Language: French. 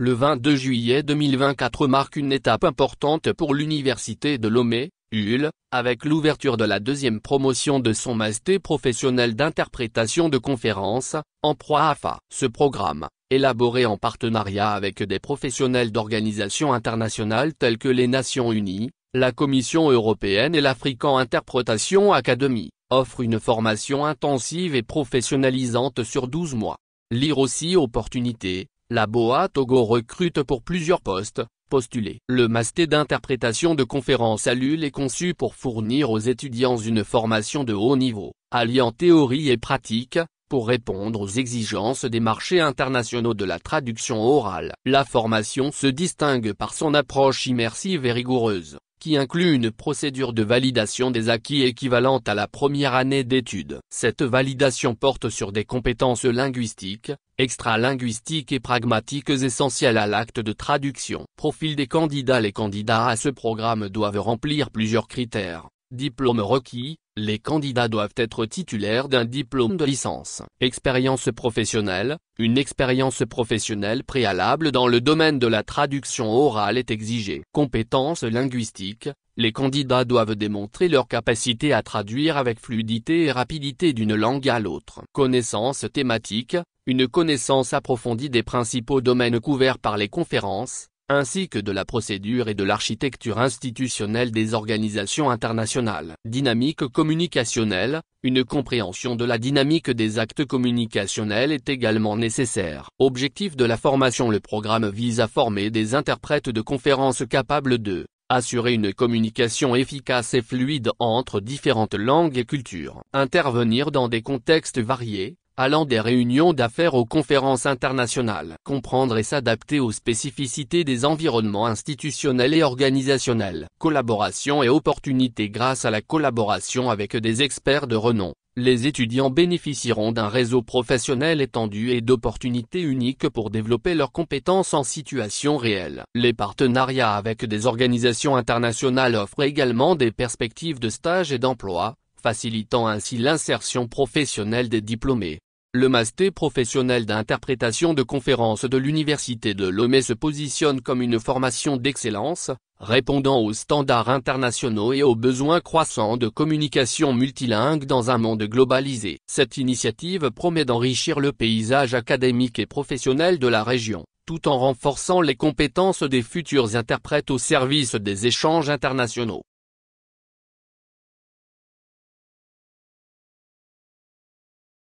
Le 22 juillet 2024 marque une étape importante pour l'Université de Lomé, UL, avec l'ouverture de la deuxième promotion de son master professionnel d'interprétation de conférences, en proie AFA. Ce programme, élaboré en partenariat avec des professionnels d'organisations internationales telles que les Nations Unies, la Commission européenne et l'African Interpretation Academy, offre une formation intensive et professionnalisante sur 12 mois. Lire aussi opportunités. La BOA Togo recrute pour plusieurs postes. Postuler. Le master d'interprétation de conférences à l'UL est conçu pour fournir aux étudiants une formation de haut niveau, alliant théorie et pratique, pour répondre aux exigences des marchés internationaux de la traduction orale. La formation se distingue par son approche immersive et rigoureuse, qui inclut une procédure de validation des acquis équivalente à la première année d'études. Cette validation porte sur des compétences linguistiques, extra-linguistiques et pragmatiques essentielles à l'acte de traduction. Profil des candidats. Les candidats à ce programme doivent remplir plusieurs critères. Diplôme requis. Les candidats doivent être titulaires d'un diplôme de licence. Expérience professionnelle. Une expérience professionnelle préalable dans le domaine de la traduction orale est exigée. Compétences linguistiques. Les candidats doivent démontrer leur capacité à traduire avec fluidité et rapidité d'une langue à l'autre. Connaissances thématiques. Une connaissance approfondie des principaux domaines couverts par les conférences, ainsi que de la procédure et de l'architecture institutionnelle des organisations internationales. Dynamique communicationnelle. Une compréhension de la dynamique des actes communicationnels est également nécessaire. Objectif de la formation. Le programme vise à former des interprètes de conférences capables de assurer une communication efficace et fluide entre différentes langues et cultures. Intervenir dans des contextes variés, allant des réunions d'affaires aux conférences internationales. Comprendre et s'adapter aux spécificités des environnements institutionnels et organisationnels. Collaboration et opportunités. Grâce à la collaboration avec des experts de renom, les étudiants bénéficieront d'un réseau professionnel étendu et d'opportunités uniques pour développer leurs compétences en situation réelle. Les partenariats avec des organisations internationales offrent également des perspectives de stage et d'emploi, facilitant ainsi l'insertion professionnelle des diplômés. Le master professionnel d'interprétation de conférences de l'Université de Lomé se positionne comme une formation d'excellence, répondant aux standards internationaux et aux besoins croissants de communication multilingue dans un monde globalisé. Cette initiative promet d'enrichir le paysage académique et professionnel de la région, tout en renforçant les compétences des futurs interprètes au service des échanges internationaux.